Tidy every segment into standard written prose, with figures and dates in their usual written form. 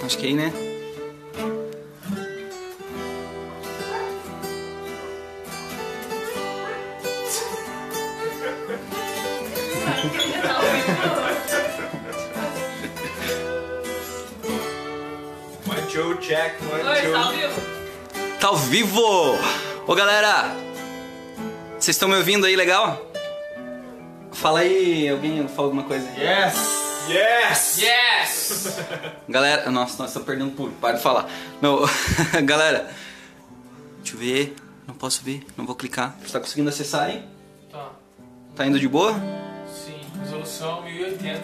Acho que aí, né? Joe Jack, Oi, tá ao vivo? Tá ao vivo! Ô galera, vocês estão me ouvindo aí legal? Fala aí, alguém fala alguma coisa? Yes! Yes! Yes! Galera, nossa, tô perdendo público, para de falar. Não, galera, deixa eu ver, não posso ver, não vou clicar. Você tá conseguindo acessar aí? Tá. Tá indo de boa? Sim, resolução 1080, velho.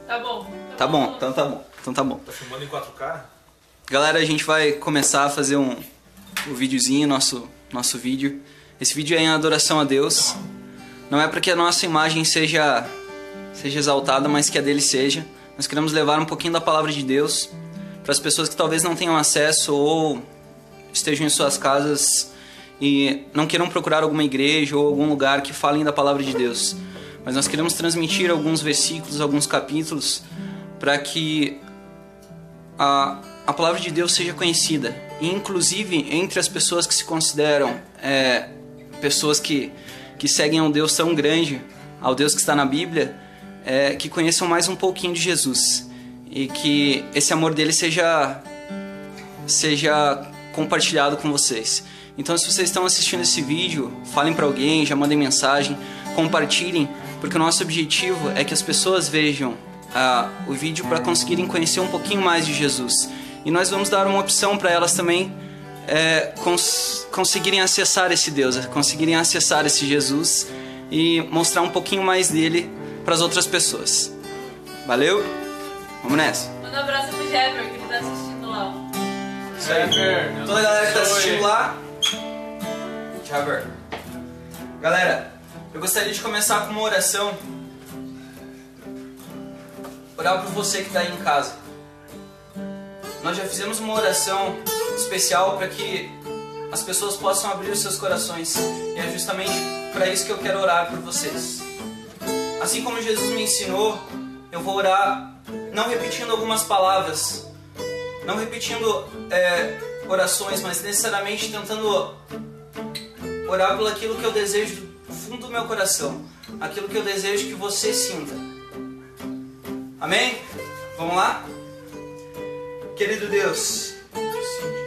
Tá bom. Tá bom, então tá bom. Então tá bom. Tá filmando em 4K? Galera, a gente vai começar a fazer um videozinho, nosso vídeo. Esse vídeo é em adoração a Deus. Não é para que a nossa imagem seja exaltada, mas que a dele seja. Nós queremos levar um pouquinho da palavra de Deus para as pessoas que talvez não tenham acesso ou estejam em suas casas e não queiram procurar alguma igreja ou algum lugar que falem da palavra de Deus. Mas nós queremos transmitir alguns versículos, alguns capítulos, para que a palavra de Deus seja conhecida, e inclusive entre as pessoas que se consideram pessoas que seguem a um Deus tão grande, ao Deus que está na Bíblia, que conheçam mais um pouquinho de Jesus, e que esse amor dele seja compartilhado com vocês. Então, se vocês estão assistindo esse vídeo, falem para alguém, já mandem mensagem, compartilhem, porque o nosso objetivo é que as pessoas vejam o vídeo para conseguirem conhecer um pouquinho mais de Jesus. E nós vamos dar uma opção para elas também conseguirem acessar esse Deus, conseguirem acessar esse Jesus e mostrar um pouquinho mais dele para as outras pessoas. Valeu? Vamos nessa. Manda um abraço pro Jeffer, que ele tá assistindo lá. Jeffer, toda a galera que tá assistindo lá. Jeffer. Galera, eu gostaria de começar com uma oração. Orar por você que está aí em casa. Nós já fizemos uma oração especial para que as pessoas possam abrir os seus corações. E é justamente para isso que eu quero orar por vocês. Assim como Jesus me ensinou, eu vou orar não repetindo algumas palavras, não repetindo orações, mas necessariamente tentando orar por aquilo que eu desejo do fundo do meu coração, aquilo que eu desejo que você sinta. Amém? Vamos lá? Querido Deus,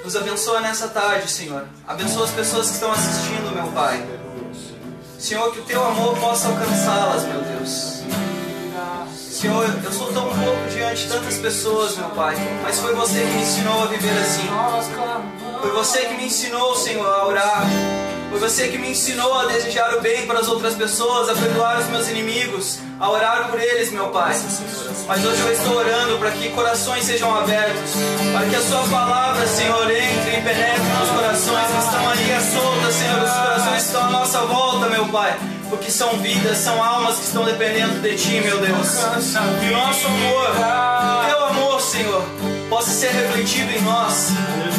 nos abençoa nessa tarde, Senhor. Abençoa as pessoas que estão assistindo, meu Pai. Senhor, que o Teu amor possa alcançá-las, meu Deus. Senhor, eu sou tão pouco diante de tantas pessoas, meu Pai, mas foi Você que me ensinou a viver assim. Foi Você que me ensinou, Senhor, a orar. Foi Você que me ensinou a desejar o bem para as outras pessoas, a perdoar os meus inimigos, a orar por eles, meu Pai. Mas hoje eu estou orando para que corações sejam abertos, para que a Sua palavra, Senhor, entre e penetre nos corações que estão ali à solta, Senhor, os corações que estão à nossa volta, meu Pai, porque são vidas, são almas que estão dependendo de Ti, meu Deus. Que o nosso amor, o Teu amor, Senhor, possa ser refletido em nós,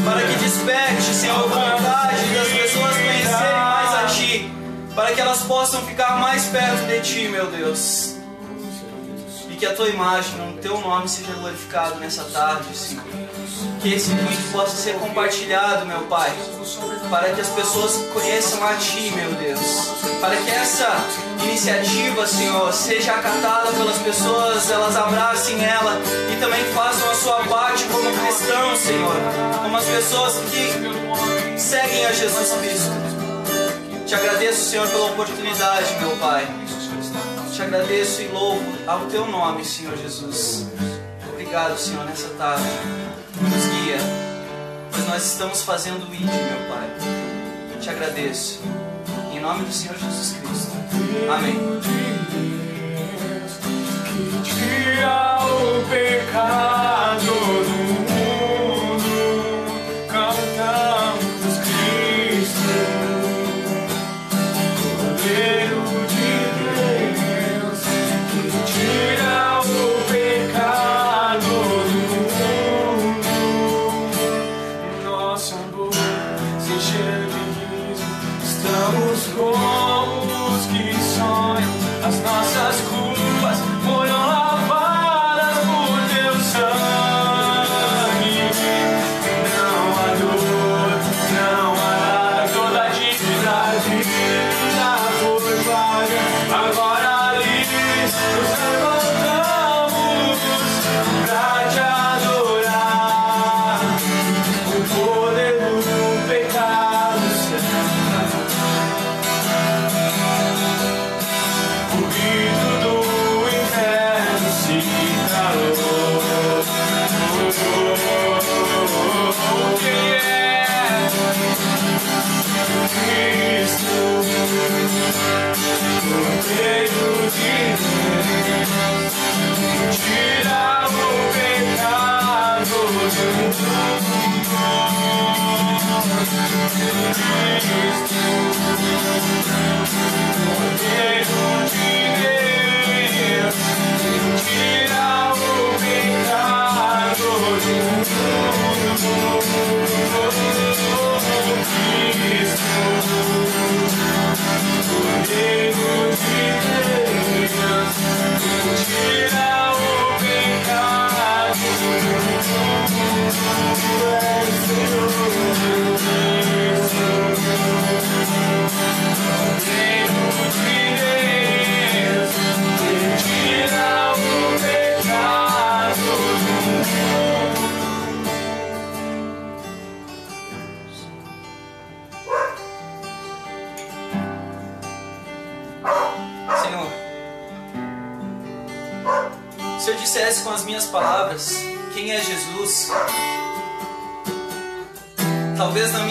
para que desperte, Senhor, a vontade das pessoas conhecerem mais a Ti, para que elas possam ficar mais perto de Ti, meu Deus. E que a Tua imagem, o Teu nome seja glorificado nessa tarde, Senhor. Que esse vídeo possa ser compartilhado, meu Pai, para que as pessoas conheçam a Ti, meu Deus. Para que essa iniciativa, Senhor, seja acatada pelas pessoas, elas abracem ela e também façam a sua parte como cristãos, Senhor, como as pessoas que seguem a Jesus Cristo. Te agradeço, Senhor, pela oportunidade, meu Pai. Te agradeço e louvo ao Teu nome, Senhor Jesus. Obrigado, Senhor, nessa tarde. Nos guia, pois nós estamos fazendo o ID, meu Pai. Te agradeço. Em nome do Senhor Jesus Cristo. Amém. Que tira o pecado do mundo, cantamos Cristo, Cordeiro de Deus, que tira o pecado do mundo. Nosso amor se enche de riso, estamos como os que sonham dissesse com as minhas palavras quem é Jesus, talvez na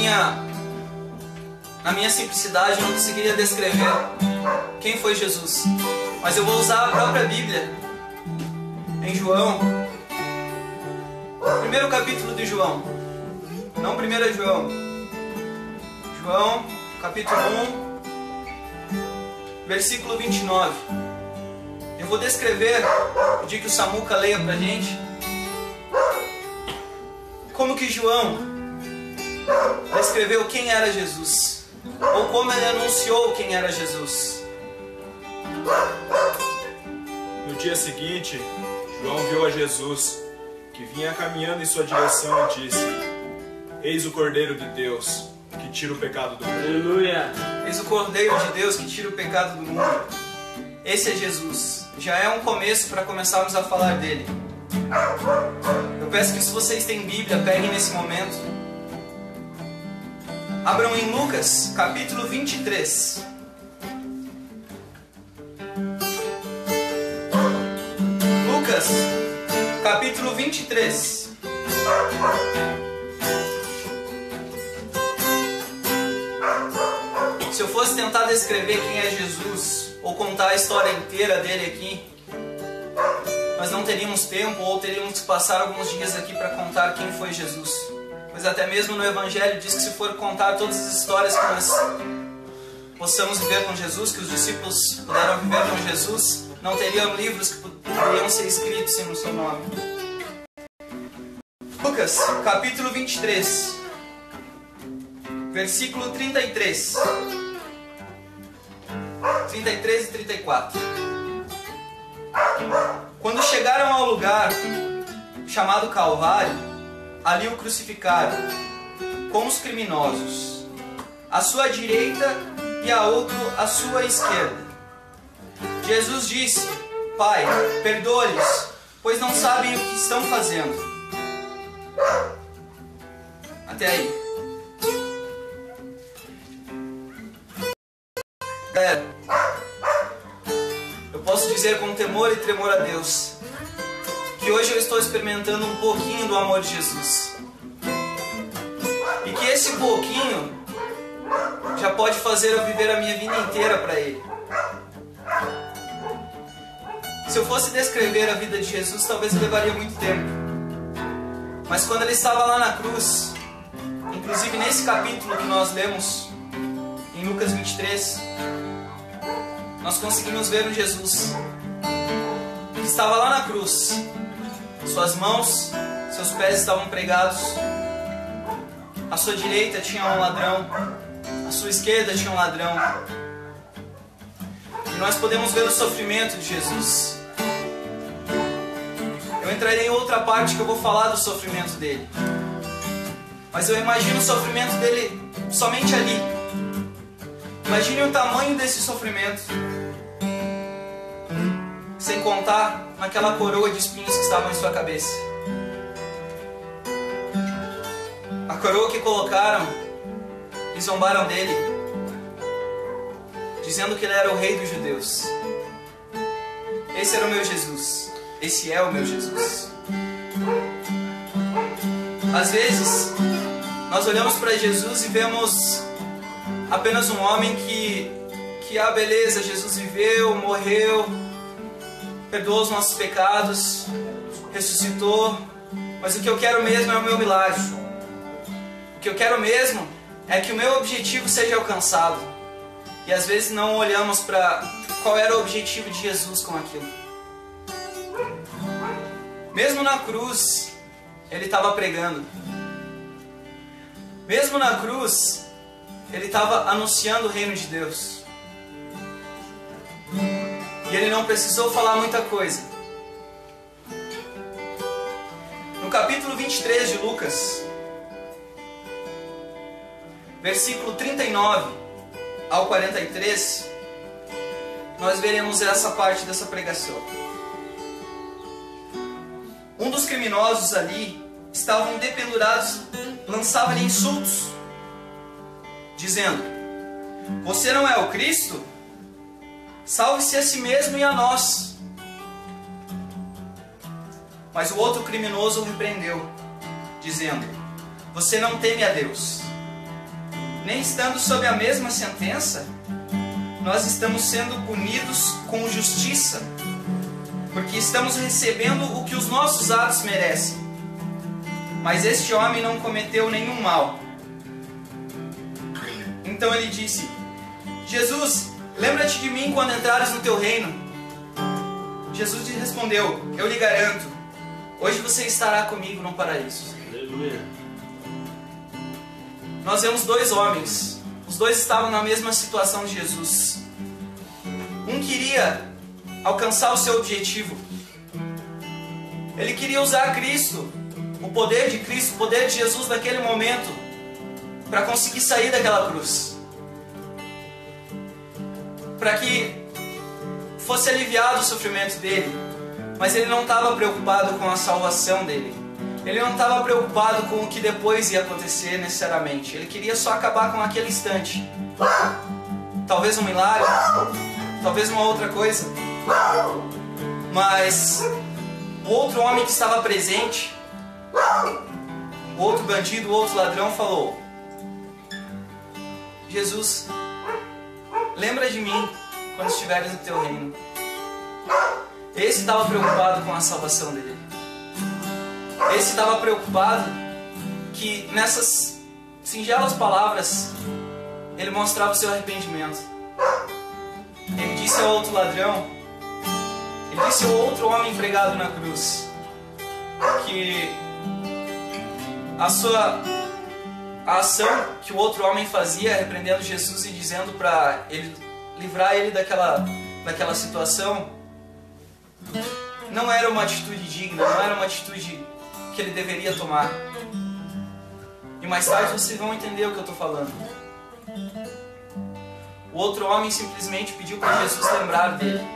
minha simplicidade eu não conseguiria descrever quem foi Jesus. Mas eu vou usar a própria Bíblia em João, primeiro capítulo de João, não 1 João, João capítulo 1, versículo 29. Eu vou descrever, pedir que o Samuca leia pra gente, como que João descreveu quem era Jesus, ou como ele anunciou quem era Jesus. No dia seguinte, João viu a Jesus, que vinha caminhando em sua direção, e disse: Eis o Cordeiro de Deus, que tira o pecado do mundo. Aleluia. Eis o Cordeiro de Deus que tira o pecado do mundo. Esse é Jesus. Já é um começo para começarmos a falar dele. Eu peço que, se vocês têm Bíblia, peguem nesse momento. Abram em Lucas, capítulo 23. Lucas, capítulo 23. Se eu fosse tentar descrever quem é Jesus, ou contar a história inteira dele aqui, nós não teríamos tempo, ou teríamos que passar alguns dias aqui para contar quem foi Jesus. Pois até mesmo no Evangelho diz que, se for contar todas as histórias que nós possamos viver com Jesus, que os discípulos puderam viver com Jesus, não teriam livros que poderiam ser escritos no seu nome. Lucas, capítulo 23, versículo 33 e 34. Quando chegaram ao lugar chamado Calvário, ali o crucificaram com os criminosos, à sua direita e a outro à sua esquerda. Jesus disse: Pai, perdoa-lhes, pois não sabem o que estão fazendo. Até aí. Galera, eu posso dizer com temor e tremor a Deus que hoje eu estou experimentando um pouquinho do amor de Jesus. E que esse pouquinho já pode fazer eu viver a minha vida inteira para Ele. Se eu fosse descrever a vida de Jesus, talvez levaria muito tempo. Mas quando Ele estava lá na cruz, inclusive nesse capítulo que nós lemos, em Lucas 23, nós conseguimos ver um Jesus que estava lá na cruz. Suas mãos, seus pés estavam pregados. À sua direita tinha um ladrão, à sua esquerda tinha um ladrão. E nós podemos ver o sofrimento de Jesus. Eu entrarei em outra parte que eu vou falar do sofrimento dele. Mas eu imagino o sofrimento dele somente ali. Imagine o tamanho desse sofrimento, sem contar naquela coroa de espinhos que estava em sua cabeça. A coroa que colocaram e zombaram dele, dizendo que ele era o rei dos judeus. Esse era o meu Jesus. Esse é o meu Jesus. Às vezes, nós olhamos para Jesus e vemos apenas um homem que beleza, Jesus viveu, morreu, perdoou os nossos pecados, ressuscitou, mas o que eu quero mesmo é o meu milagre. O que eu quero mesmo é que o meu objetivo seja alcançado. E às vezes não olhamos para qual era o objetivo de Jesus com aquilo. Mesmo na cruz, Ele estava pregando. Mesmo na cruz, Ele estava anunciando o reino de Deus. E Ele não precisou falar muita coisa. No capítulo 23 de Lucas, versículo 39 ao 43, nós veremos essa parte dessa pregação. Um dos criminosos ali estavam dependurados, lançava-lhe insultos, dizendo: Você não é o Cristo? Salve-se a si mesmo e a nós. Mas o outro criminoso o repreendeu, dizendo: você não teme a Deus, nem estando sob a mesma sentença, nós estamos sendo punidos com justiça, porque estamos recebendo o que os nossos atos merecem. Mas este homem não cometeu nenhum mal. Então ele disse: Jesus, lembra-te de mim quando entrares no teu reino. Jesus lhe respondeu: eu lhe garanto, hoje você estará comigo no paraíso. Aleluia. Nós vemos dois homens. Os dois estavam na mesma situação de Jesus. Um queria alcançar o seu objetivo. Ele queria usar Cristo, o poder de Cristo, o poder de Jesus naquele momento, para conseguir sair daquela cruz. Para que fosse aliviado o sofrimento dele. Mas ele não estava preocupado com a salvação dele. Ele não estava preocupado com o que depois ia acontecer necessariamente. Ele queria só acabar com aquele instante. Talvez um milagre, talvez uma outra coisa. Mas o outro homem que estava presente, o outro bandido, o outro ladrão, falou: Jesus, lembra de mim quando estiveres no teu reino. Esse estava preocupado com a salvação dele. Esse estava preocupado que nessas singelas palavras ele mostrava o seu arrependimento. Ele disse ao outro ladrão, ele disse ao outro homem pregado na cruz, que a ação que o outro homem fazia, repreendendo Jesus e dizendo para ele livrar ele daquela situação, não era uma atitude digna, não era uma atitude que ele deveria tomar. E mais tarde vocês vão entender o que eu estou falando. O outro homem simplesmente pediu para Jesus lembrar dele,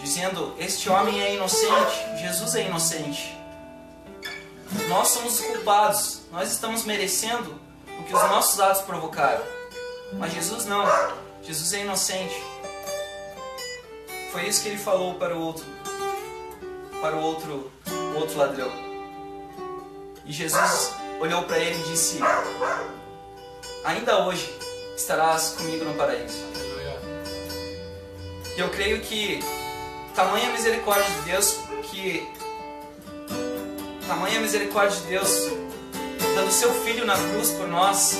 dizendo: este homem é inocente, Jesus é inocente. Nós somos os culpados, nós estamos merecendo o que os nossos atos provocaram. Mas Jesus não, Jesus é inocente. Foi isso que ele falou para o outro ladrão. E Jesus olhou para ele e disse: ainda hoje estarás comigo no paraíso. E eu creio que tamanha misericórdia de Deus dando seu Filho na cruz por nós,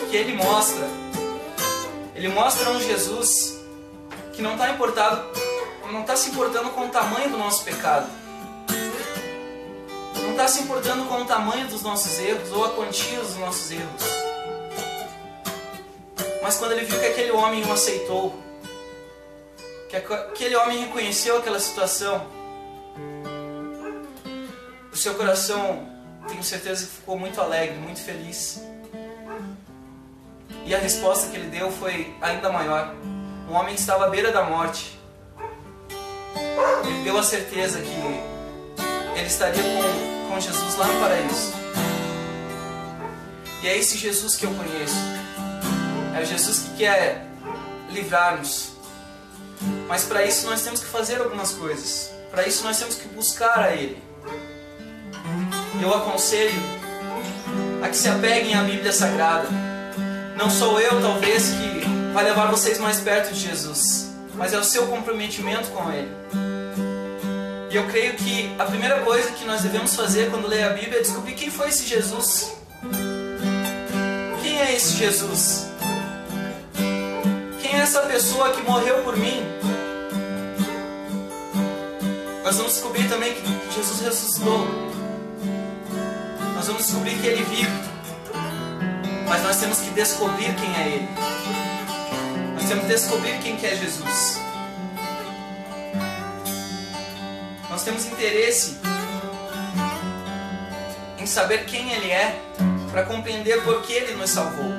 que Ele mostra um Jesus que não está se importando com o tamanho do nosso pecado, não está se importando com o tamanho dos nossos erros ou a quantia dos nossos erros. Mas quando Ele viu que aquele homem o aceitou, que aquele homem reconheceu aquela situação, o seu coração, tenho certeza que ficou muito alegre, muito feliz. E a resposta que ele deu foi ainda maior. Um homem que estava à beira da morte, ele deu a certeza que ele estaria com Jesus lá no paraíso. E é esse Jesus que eu conheço. É o Jesus que quer livrar-nos. Mas para isso nós temos que fazer algumas coisas. Para isso nós temos que buscar a Ele. Eu aconselho a que se apeguem à Bíblia Sagrada. Não sou eu, talvez, que vai levar vocês mais perto de Jesus, mas é o seu comprometimento com Ele. E eu creio que a primeira coisa que nós devemos fazer quando ler a Bíblia é descobrir quem foi esse Jesus. Quem é esse Jesus? Quem é essa pessoa que morreu por mim? Nós vamos descobrir também que Jesus ressuscitou. Nós vamos descobrir que Ele vive. Mas nós temos que descobrir quem é Ele. Nós temos que descobrir quem que é Jesus. Nós temos interesse em saber quem Ele é, para compreender por que Ele nos salvou.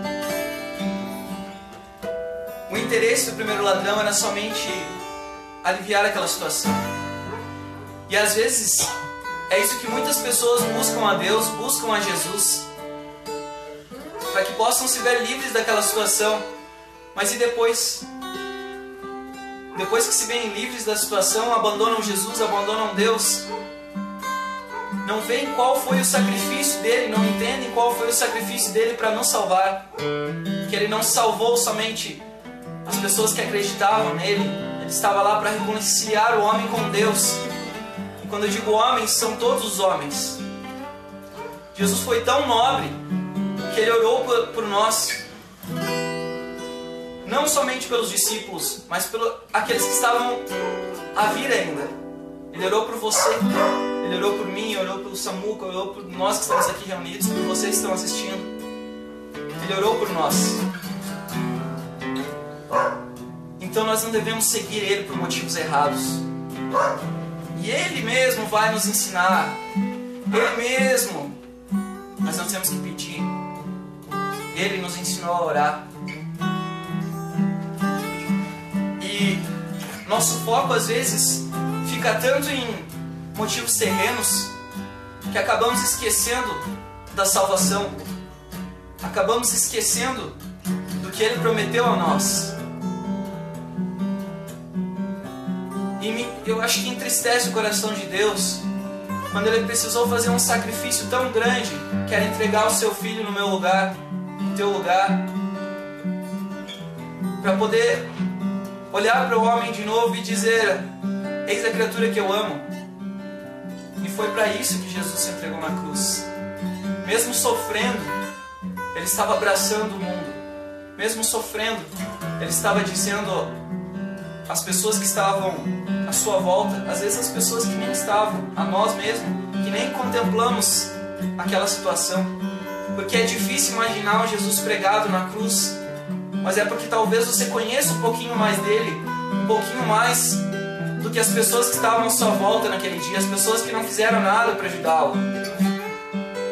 O interesse do primeiro ladrão era somente aliviar aquela situação. E às vezes é isso que muitas pessoas buscam a Deus, buscam a Jesus, para que possam se ver livres daquela situação. Mas e depois? depois que se veem livres da situação, abandonam Jesus, abandonam Deus, não veem qual foi o sacrifício dele, não entendem qual foi o sacrifício dele para nos salvar. Que ele não salvou somente as pessoas que acreditavam nele, ele estava lá para reconciliar o homem com Deus. E quando eu digo homens, são todos os homens. Jesus foi tão nobre que ele orou por nós, não somente pelos discípulos, mas pelos aqueles que estavam a vir ainda. Ele orou por você, ele orou por mim, orou pelo Samuca, orou por nós que estamos aqui reunidos, por vocês que estão assistindo. Ele orou por nós. Então nós não devemos seguir ele por motivos errados. E ele mesmo vai nos ensinar. Ele mesmo. Mas nós temos que pedir. Ele nos ensinou a orar. E nosso foco às vezes fica tanto em motivos terrenos que acabamos esquecendo da salvação. Acabamos esquecendo do que ele prometeu a nós. E eu acho que entristece o coração de Deus quando ele precisou fazer um sacrifício tão grande, que era entregar o seu filho no meu lugar, no teu lugar, para poder olhar para o homem de novo e dizer: eis a criatura que eu amo. E foi para isso que Jesus se entregou na cruz. Mesmo sofrendo, ele estava abraçando o mundo. Mesmo sofrendo, ele estava dizendo às pessoas que estavam à sua volta, às vezes as pessoas que nem estavam, a nós mesmos, que nem contemplamos aquela situação. Porque é difícil imaginar o Jesus pregado na cruz, mas é porque talvez você conheça um pouquinho mais dele, um pouquinho mais do que as pessoas que estavam à sua volta naquele dia, as pessoas que não fizeram nada para ajudá-lo,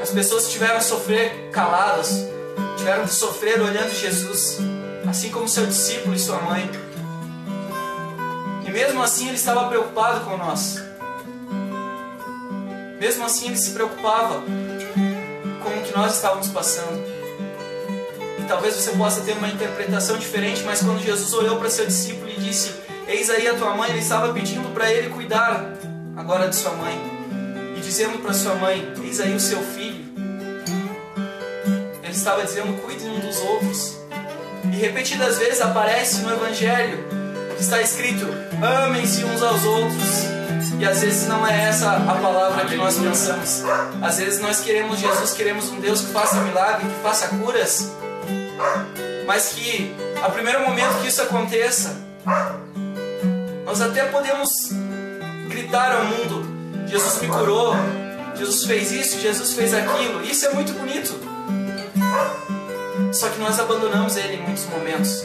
as pessoas que tiveram a sofrer caladas, tiveram que sofrer olhando Jesus, assim como seu discípulo e sua mãe. E mesmo assim ele estava preocupado com nós. Mesmo assim ele se preocupava com o que nós estávamos passando. E talvez você possa ter uma interpretação diferente, mas quando Jesus olhou para seu discípulo e disse: eis aí a tua mãe, ele estava pedindo para ele cuidar agora de sua mãe. E dizendo para sua mãe: eis aí o seu filho. Ele estava dizendo: cuidem um dos outros. E repetidas vezes aparece no Evangelho que está escrito: amem-se uns aos outros. E às vezes não é essa a palavra que nós pensamos. Às vezes nós queremos Jesus, queremos um Deus que faça milagre, que faça curas, mas que a primeiro momento que isso aconteça, nós até podemos gritar ao mundo: Jesus me curou, Jesus fez isso, Jesus fez aquilo. Isso é muito bonito. Só que nós abandonamos ele em muitos momentos.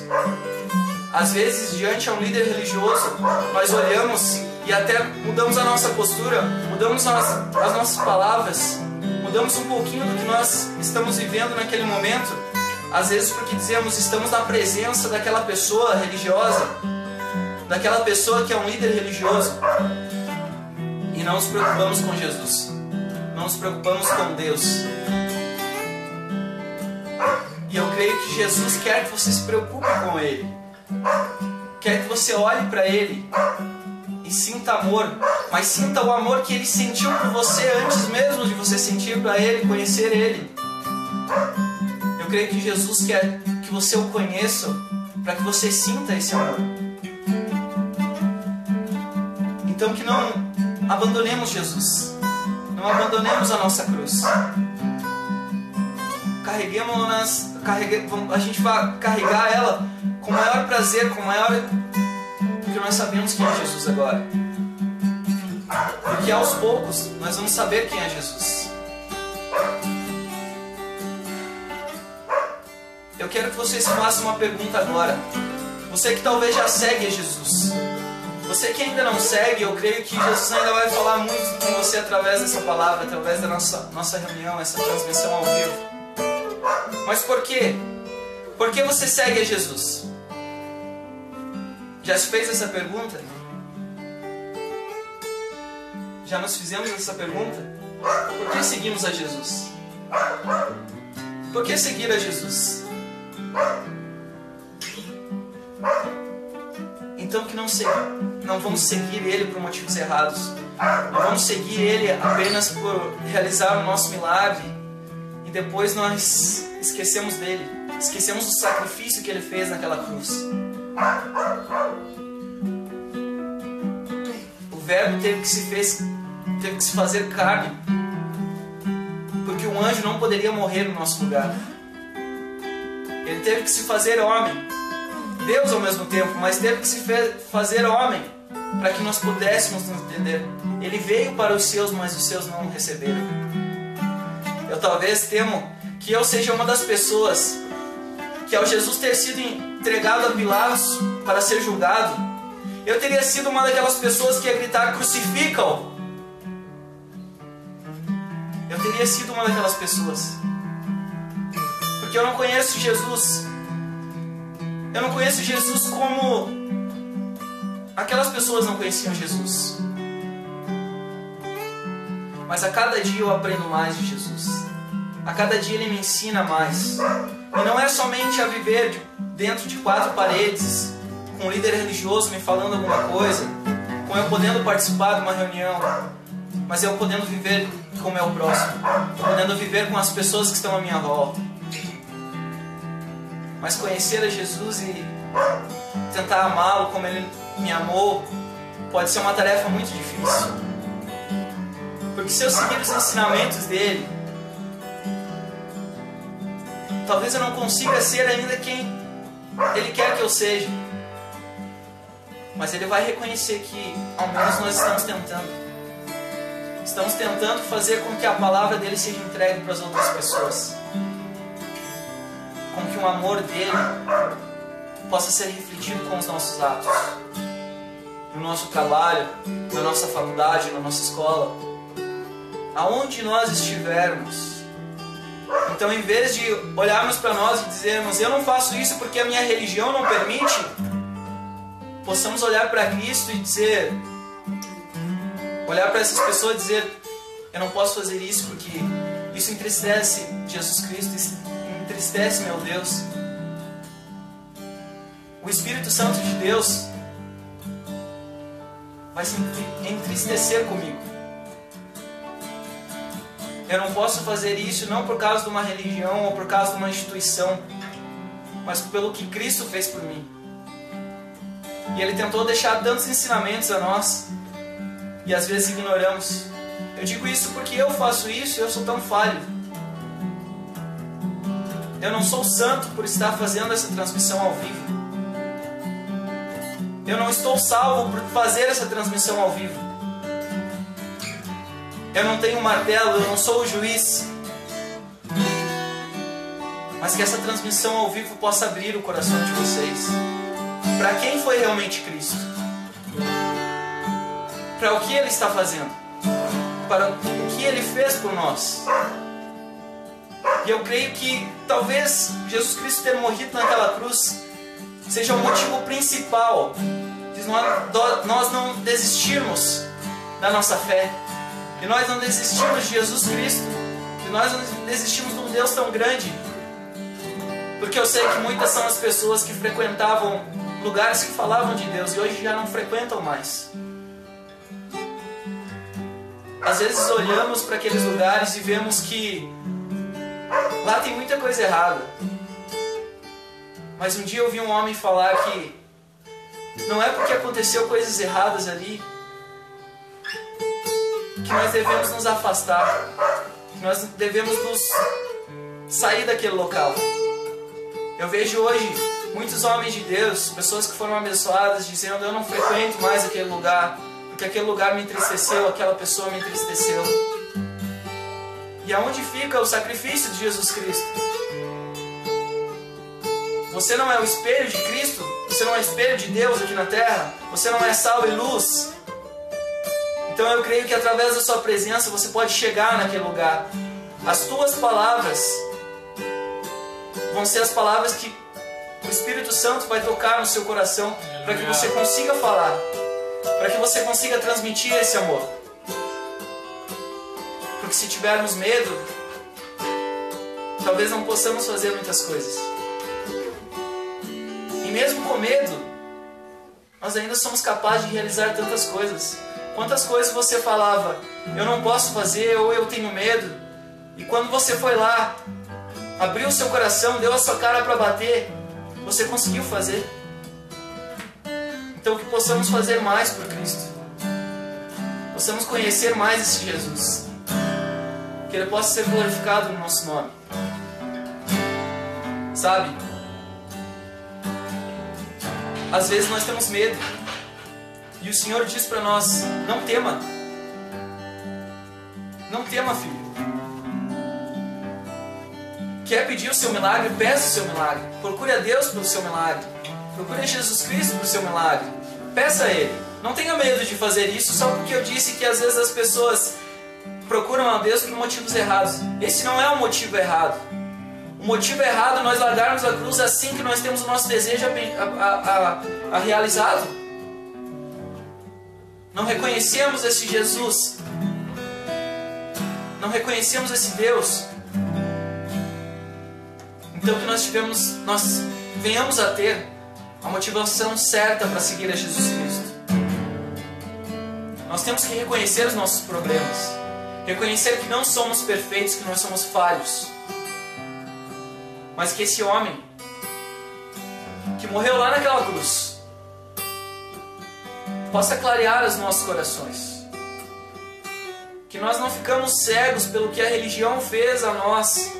Às vezes, diante a um líder religioso, nós olhamos e até mudamos a nossa postura, mudamos as nossas palavras, mudamos um pouquinho do que nós estamos vivendo naquele momento. Às vezes porque dizemos: estamos na presença daquela pessoa religiosa, daquela pessoa que é um líder religioso, e não nos preocupamos com Jesus, não nos preocupamos com Deus. E eu creio que Jesus quer que você se preocupe com Ele, quer que você olhe para Ele e sinta amor, mas sinta o amor que Ele sentiu por você antes mesmo de você sentir para Ele, conhecer Ele. Eu creio que Jesus quer que você o conheça para que você sinta esse amor. Então que não abandonemos Jesus, não abandonemos a nossa cruz. A gente vai carregar ela com maior prazer, com maior... porque nós sabemos quem é Jesus agora. Porque aos poucos nós vamos saber quem é Jesus. Eu quero que vocês façam uma pergunta agora. Você que talvez já segue Jesus, você que ainda não segue, eu creio que Jesus ainda vai falar muito com você através dessa palavra, através da nossa reunião, essa transmissão ao vivo. Mas por quê? Por que você segue a Jesus? Já se fez essa pergunta? Já nos fizemos essa pergunta? Por que seguimos a Jesus? Por que seguir a Jesus? Então que não vamos seguir Ele por motivos errados. Não vamos seguir Ele apenas por realizar o nosso milagre e depois nós esquecemos dele. Esquecemos do sacrifício que Ele fez naquela cruz. O Verbo teve que se fazer carne, porque um anjo não poderia morrer no nosso lugar. Ele teve que se fazer homem, Deus ao mesmo tempo, mas teve que se fazer homem para que nós pudéssemos nos entender. Ele veio para os seus, mas os seus não o receberam. Eu talvez temo que eu seja uma das pessoas que, ao Jesus ter sido entregado a Pilatos para ser julgado, eu teria sido uma daquelas pessoas que ia gritar: crucifica-o! Eu teria sido uma daquelas pessoas. Porque eu não conheço Jesus. Eu não conheço Jesus como aquelas pessoas não conheciam Jesus. Mas a cada dia eu aprendo mais de Jesus. A cada dia Ele me ensina mais. E não é somente a viver dentro de 4 paredes, com um líder religioso me falando alguma coisa, com eu podendo participar de uma reunião, mas eu podendo viver com o meu próximo, podendo viver com as pessoas que estão à minha volta. Mas conhecer a Jesus e tentar amá-lo como Ele me amou pode ser uma tarefa muito difícil. Porque se eu seguir os ensinamentos dele, talvez eu não consiga ser ainda quem Ele quer que eu seja. Mas Ele vai reconhecer que ao menos nós estamos tentando. Estamos tentando fazer com que a palavra dele seja entregue para as outras pessoas. Com que o amor dele possa ser refletido com os nossos atos. No nosso trabalho, na nossa faculdade, na nossa escola. Aonde nós estivermos. Então, em vez de olharmos para nós e dizermos: eu não faço isso porque a minha religião não permite, possamos olhar para Cristo e dizer... olhar para essas pessoas e dizer: eu não posso fazer isso porque isso entristece Jesus Cristo, isso entristece meu Deus. O Espírito Santo de Deus vai se entristecer comigo. Eu não posso fazer isso não por causa de uma religião ou por causa de uma instituição, mas pelo que Cristo fez por mim. E Ele tentou deixar tantos ensinamentos a nós e às vezes ignoramos. Eu digo isso porque eu faço isso e eu sou tão falho. Eu não sou santo por estar fazendo essa transmissão ao vivo. Eu não estou salvo por fazer essa transmissão ao vivo. Eu não tenho um martelo, eu não sou o juiz. Mas que essa transmissão ao vivo possa abrir o coração de vocês. Para quem foi realmente Cristo? Para o que Ele está fazendo? Para o que Ele fez por nós? E eu creio que talvez Jesus Cristo ter morrido naquela cruz seja o motivo principal de nós não desistirmos da nossa fé, de nós não desistirmos de Jesus Cristo, de nós não desistirmos de um Deus tão grande. Porque eu sei que muitas são as pessoas que frequentavam lugares que falavam de Deus e hoje já não frequentam mais. Às vezes olhamos para aqueles lugares e vemos que lá tem muita coisa errada. Mas um dia eu vi um homem falar que não é porque aconteceu coisas erradas ali que nós devemos nos afastar, que nós devemos nos sair daquele local. Eu vejo hoje muitos homens de Deus, pessoas que foram abençoadas, dizendo: eu não frequento mais aquele lugar, porque aquele lugar me entristeceu, aquela pessoa me entristeceu. E aonde fica o sacrifício de Jesus Cristo? Você não é o espelho de Cristo? Você não é o espelho de Deus aqui na terra? Você não é sal e luz? Então eu creio que através da sua presença você pode chegar naquele lugar. As tuas palavras vão ser as palavras que o Espírito Santo vai tocar no seu coração para que você consiga falar, para que você consiga transmitir esse amor. Porque se tivermos medo, talvez não possamos fazer muitas coisas. E mesmo com medo, nós ainda somos capazes de realizar tantas coisas. Quantas coisas você falava, eu não posso fazer, ou eu tenho medo, e quando você foi lá, abriu o seu coração, deu a sua cara para bater, você conseguiu fazer. Então que possamos fazer mais por Cristo. Possamos conhecer mais esse Jesus. Que Ele possa ser glorificado no nosso nome. Sabe? Às vezes nós temos medo. E o Senhor diz para nós, não tema. Não tema, filho. Quer pedir o seu milagre? Peça o seu milagre. Procure a Deus pelo seu milagre. Procure a Jesus Cristo pelo seu milagre. Peça a Ele. Não tenha medo de fazer isso só porque eu disse que às vezes as pessoas procuram a Deus por motivos errados. Esse não é o motivo errado. O motivo errado é nós largarmos a cruz assim que nós temos o nosso desejo realizado. Não reconhecemos esse Jesus. Não reconhecemos esse Deus. Então que nós venhamos a ter a motivação certa para seguir a Jesus Cristo. Nós temos que reconhecer os nossos problemas. Reconhecer que não somos perfeitos, que nós somos falhos. Mas que esse homem, que morreu lá naquela cruz, possa clarear os nossos corações. Que nós não ficamos cegos pelo que a religião fez a nós.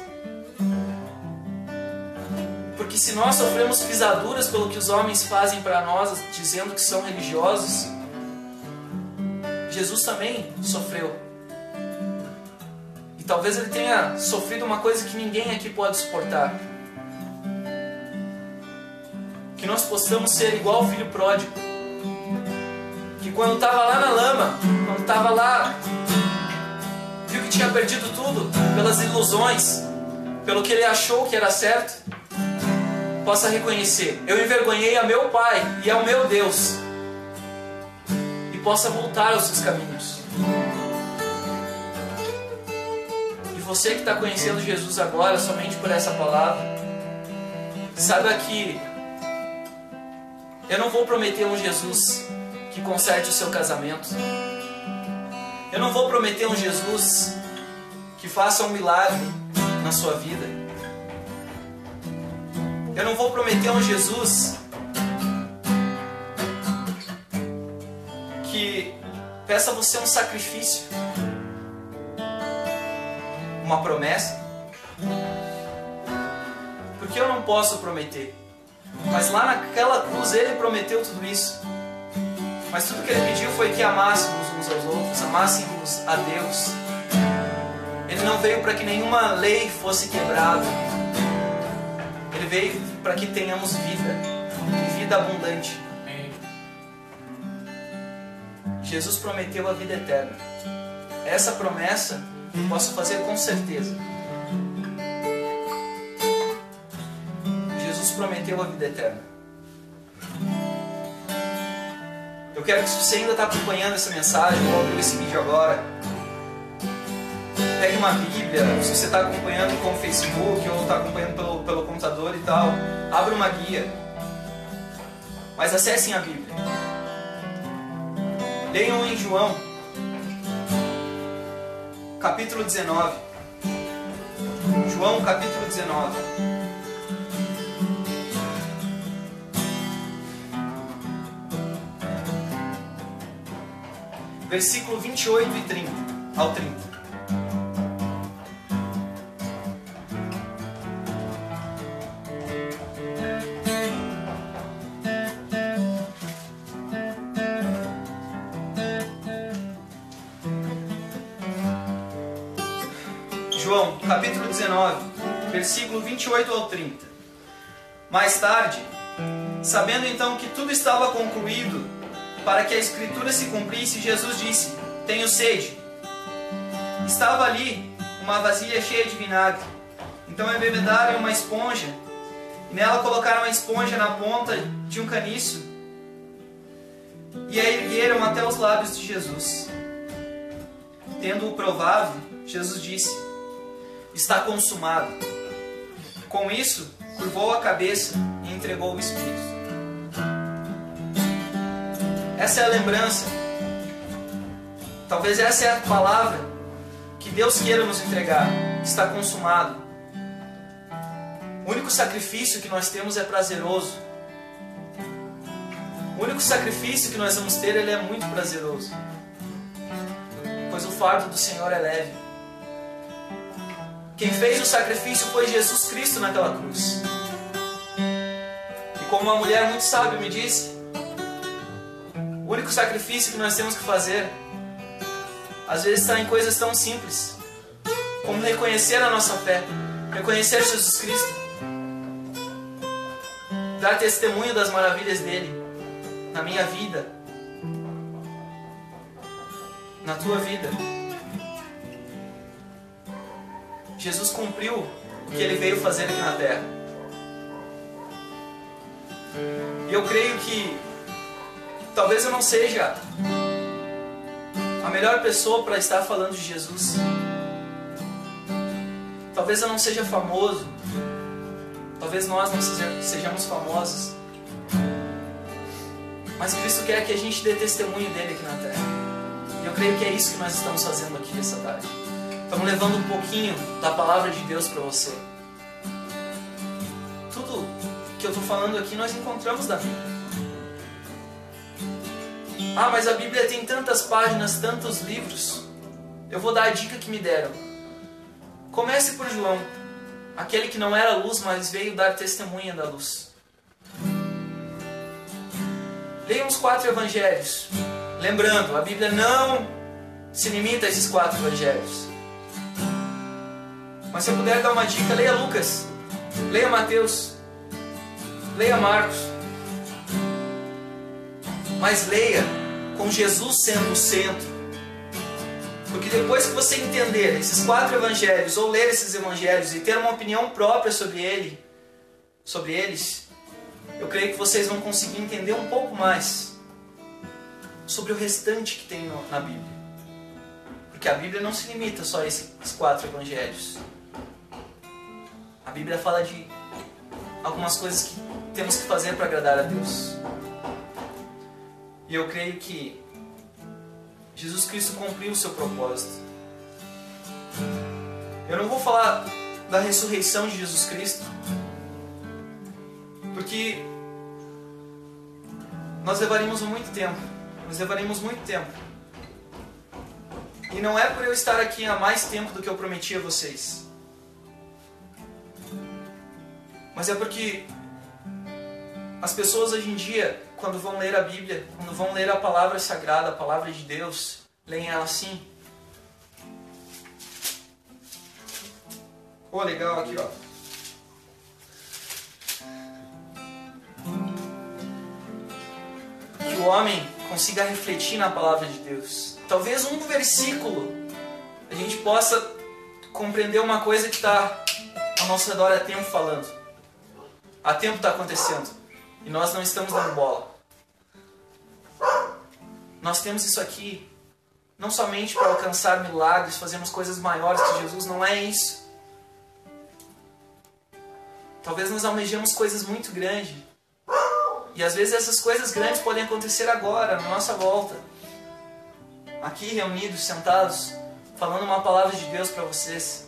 Porque se nós sofremos pisaduras pelo que os homens fazem para nós, dizendo que são religiosos, Jesus também sofreu. E talvez Ele tenha sofrido uma coisa que ninguém aqui pode suportar. Que nós possamos ser igual o filho pródigo. Que quando estava lá na lama, quando estava lá, viu que tinha perdido tudo, pelas ilusões, pelo que ele achou que era certo, possa reconhecer, eu envergonhei a meu Pai e ao meu Deus, e possa voltar aos seus caminhos. E você que está conhecendo Jesus agora, somente por essa palavra, saiba que eu não vou prometer um Jesus que conserte o seu casamento. Eu não vou prometer um Jesus que faça um milagre na sua vida. Eu não vou prometer um Jesus que peça a você um sacrifício, uma promessa, porque eu não posso prometer. Mas lá naquela cruz Ele prometeu tudo isso. Mas tudo que Ele pediu foi que amássemos uns aos outros, amássemos a Deus. Ele não veio para que nenhuma lei fosse quebrada. Ele veio para que tenhamos vida, e vida abundante. Jesus prometeu a vida eterna. Essa promessa eu posso fazer com certeza. Jesus prometeu a vida eterna. Eu quero que, se você ainda está acompanhando essa mensagem, ou abriu esse vídeo agora, pegue uma Bíblia. Se você está acompanhando com o Facebook ou está acompanhando pelo computador e tal, abra uma guia. Mas acessem a Bíblia. Leiam em João, capítulo 19. João, capítulo 19. Versículo 28 e 30 ao 30. João, capítulo 19, versículo 28 ao 30. Mais tarde, sabendo então que tudo estava concluído, para que a Escritura se cumprisse, Jesus disse: tenho sede. Estava ali uma vasilha cheia de vinagre. Então embebedaram uma esponja, e nela colocaram a esponja na ponta de um caniço, e a ergueram até os lábios de Jesus. Tendo-o provado, Jesus disse: está consumado. Com isso, curvou a cabeça e entregou o Espírito. Essa é a lembrança. Talvez essa é a palavra que Deus queira nos entregar. Está consumado. O único sacrifício que nós temos é prazeroso. O único sacrifício que nós vamos ter, ele é muito prazeroso. Pois o fardo do Senhor é leve. Quem fez o sacrifício foi Jesus Cristo naquela cruz. E como uma mulher muito sábia me disse, o único sacrifício que nós temos que fazer, às vezes está em coisas tão simples, como reconhecer a nossa fé, reconhecer Jesus Cristo, dar testemunho das maravilhas dele, na minha vida, na tua vida. Jesus cumpriu o que ele veio fazer aqui na terra. E eu creio que talvez eu não seja a melhor pessoa para estar falando de Jesus. Talvez eu não seja famoso. Talvez nós não sejamos famosos. Mas Cristo quer que a gente dê testemunho dele aqui na terra. E eu creio que é isso que nós estamos fazendo aqui essa tarde. Estamos levando um pouquinho da palavra de Deus para você. Tudo que eu estou falando aqui nós encontramos da Bíblia. Ah, mas a Bíblia tem tantas páginas, tantos livros. Eu vou dar a dica que me deram. Comece por João, aquele que não era luz, mas veio dar testemunha da luz. Leia os 4 evangelhos. Lembrando, a Bíblia não se limita a esses 4 evangelhos. Mas se eu puder dar uma dica, leia Lucas, leia Mateus, leia Marcos. Mas leia com Jesus sendo o centro. Porque depois que você entender esses 4 evangelhos, ou ler esses evangelhos e ter uma opinião própria sobre eles, eu creio que vocês vão conseguir entender um pouco mais sobre o restante que tem na Bíblia. Porque a Bíblia não se limita só a esses 4 evangelhos. A Bíblia fala de algumas coisas que temos que fazer para agradar a Deus. E eu creio que Jesus Cristo cumpriu o seu propósito. Eu não vou falar da ressurreição de Jesus Cristo, porque nós levaríamos muito tempo. E não é por eu estar aqui há mais tempo do que eu prometi a vocês. Mas é porque as pessoas hoje em dia, quando vão ler a Bíblia, quando vão ler a palavra sagrada, a palavra de Deus, leem ela assim. Oh, legal, aqui ó. Que o homem consiga refletir na palavra de Deus. Talvez um versículo a gente possa compreender uma coisa que está ao nosso redor há tempo falando. Há tempo está acontecendo. E nós não estamos dando bola. Nós temos isso aqui não somente para alcançar milagres, fazermos coisas maiores que Jesus, não é isso. Talvez nós almejemos coisas muito grandes. E às vezes essas coisas grandes podem acontecer agora, na nossa volta. Aqui reunidos, sentados, falando uma palavra de Deus para vocês.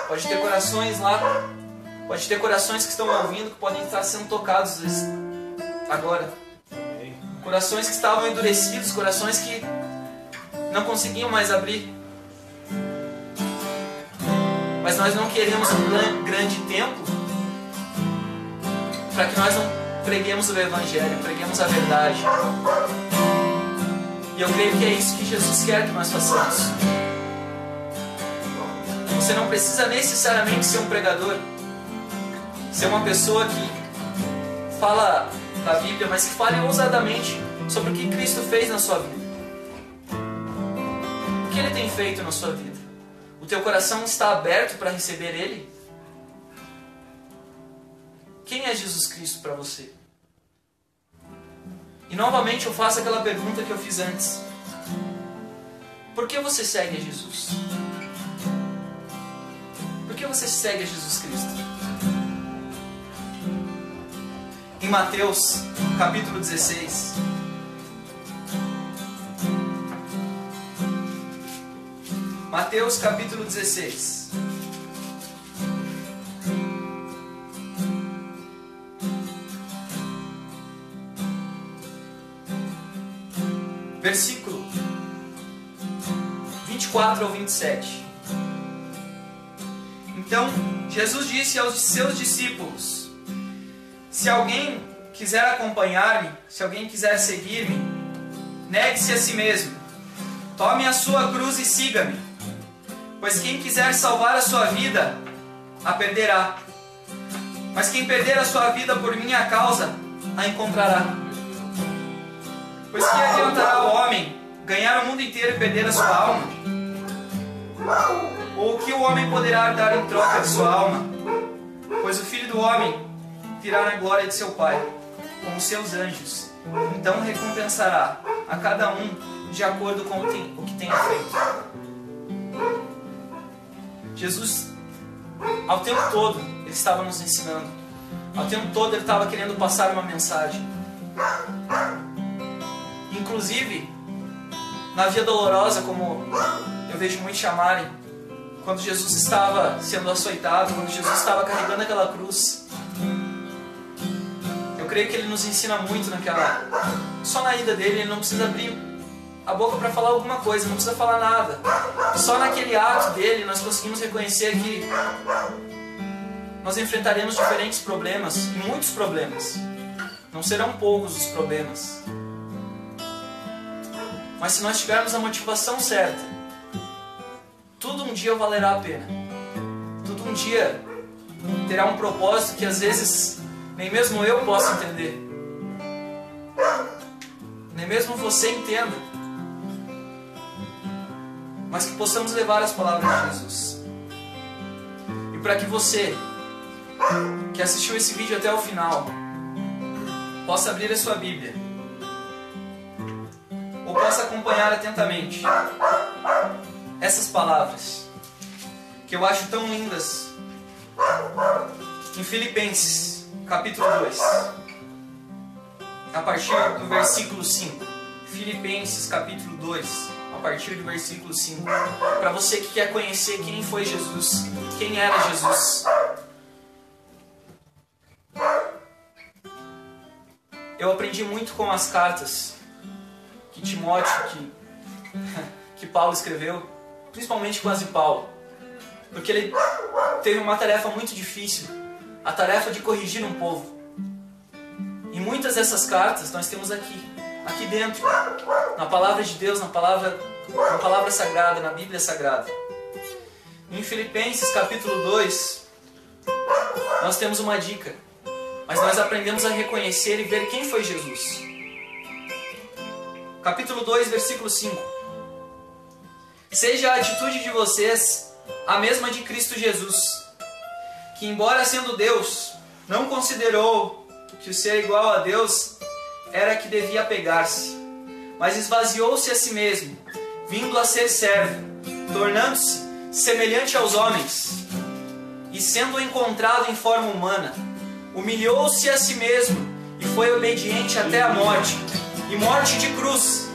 Pode ter corações lá, pode ter corações que estão ouvindo, que podem estar sendo tocados agora. Corações que estavam endurecidos, corações que não conseguiam mais abrir. Mas nós não queremos um grande templo para que nós não preguemos o Evangelho, preguemos a verdade. E eu creio que é isso que Jesus quer que nós façamos. Você não precisa necessariamente ser um pregador, ser uma pessoa que fala da Bíblia, mas que fale ousadamente sobre o que Cristo fez na sua vida. O que Ele tem feito na sua vida? O teu coração está aberto para receber Ele? Quem é Jesus Cristo para você? E novamente eu faço aquela pergunta que eu fiz antes. Por que você segue a Jesus? Por que você segue a Jesus Cristo? Em Mateus, capítulo 16, Mateus capítulo 16. Versículo 24 ao 27. Então, Jesus disse aos seus discípulos: se alguém quiser acompanhar-me, se alguém quiser seguir-me, negue-se a si mesmo, tome a sua cruz e siga-me. Pois quem quiser salvar a sua vida, a perderá. Mas quem perder a sua vida por minha causa, a encontrará. Pois que adiantará o homem ganhar o mundo inteiro e perder a sua alma? Ou o que o homem poderá dar em troca de sua alma? Pois o Filho do Homem virá na glória de seu Pai, com os seus anjos. Então recompensará a cada um de acordo com o que tenha feito. Jesus, ao tempo todo, Ele estava nos ensinando. Ao tempo todo, Ele estava querendo passar uma mensagem. Inclusive, na Via Dolorosa, como eu vejo muitos chamarem, quando Jesus estava sendo açoitado, quando Jesus estava carregando aquela cruz, eu creio que Ele nos ensina muito naquela... Só na ida dele, Ele não precisa abrir a boca para falar alguma coisa, não precisa falar nada. Só naquele ato dele nós conseguimos reconhecer que nós enfrentaremos diferentes problemas, e muitos problemas. Não serão poucos os problemas. Mas se nós tivermos a motivação certa, tudo um dia valerá a pena. Tudo um dia terá um propósito que às vezes nem mesmo eu posso entender. Nem mesmo você entenda. Mas que possamos levar as palavras de Jesus. E para que você, que assistiu esse vídeo até o final, possa abrir a sua Bíblia, ou possa acompanhar atentamente essas palavras, que eu acho tão lindas, em Filipenses, capítulo 2, a partir do versículo 5. Filipenses, capítulo 2, a partir do versículo 5. Para você que quer conhecer quem foi Jesus, quem era Jesus. Eu aprendi muito com as cartas que Timóteo, que Paulo escreveu, principalmente com as de Paulo, porque ele teve uma tarefa muito difícil, a tarefa de corrigir um povo. E muitas dessas cartas nós temos aqui dentro, na palavra de Deus, na palavra sagrada, na Bíblia Sagrada. Em Filipenses capítulo 2, nós temos uma dica, mas nós aprendemos a reconhecer e ver quem foi Jesus. Capítulo 2, versículo 5. Seja a atitude de vocês a mesma de Cristo Jesus, que embora sendo Deus, não considerou que o ser igual a Deus era que devia apegar-se, mas esvaziou-se a si mesmo, vindo a ser servo, tornando-se semelhante aos homens, e sendo encontrado em forma humana, humilhou-se a si mesmo e foi obediente até a morte, e morte de cruz.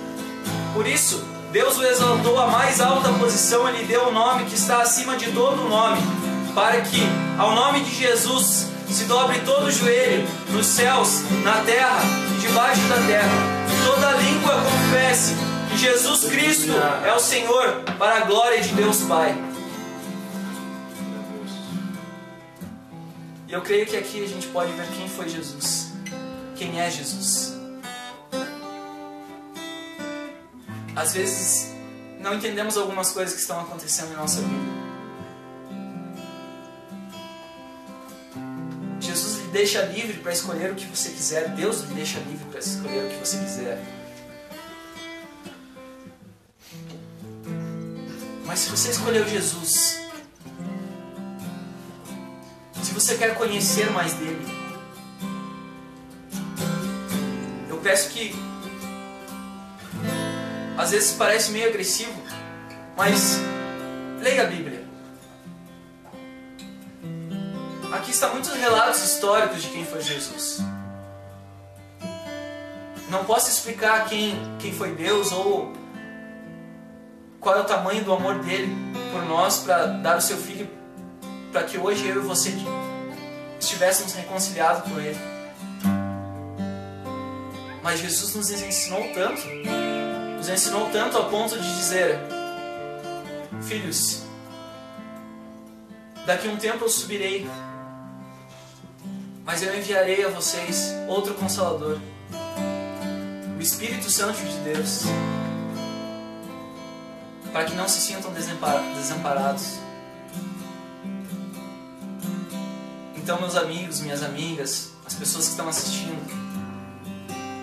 Por isso, Deus o exaltou à mais alta posição e lhe deu o nome que está acima de todo nome, para que, ao nome de Jesus, se dobre todo o joelho, nos céus, na terra e debaixo da terra, e toda língua confesse que Jesus Cristo é o Senhor, para a glória de Deus Pai. E eu creio que aqui a gente pode ver quem foi Jesus, quem é Jesus. Às vezes não entendemos algumas coisas que estão acontecendo em nossa vida. Jesus lhe deixa livre para escolher o que você quiser. Deus lhe deixa livre para escolher o que você quiser. Mas se você escolheu Jesus, se você quer conhecer mais dele, eu peço que, às vezes parece meio agressivo, mas leia a Bíblia. Aqui estão muitos relatos históricos de quem foi Jesus. Não posso explicar quem foi Deus ou qual é o tamanho do amor dele por nós para dar o seu filho, para que hoje eu e você estivéssemos reconciliados com ele. Mas Jesus nos ensinou tanto ao ponto de dizer: filhos, daqui a um tempo eu subirei, mas eu enviarei a vocês outro Consolador, o Espírito Santo de Deus, para que não se sintam desamparados. Então, meus amigos, minhas amigas, as pessoas que estão assistindo,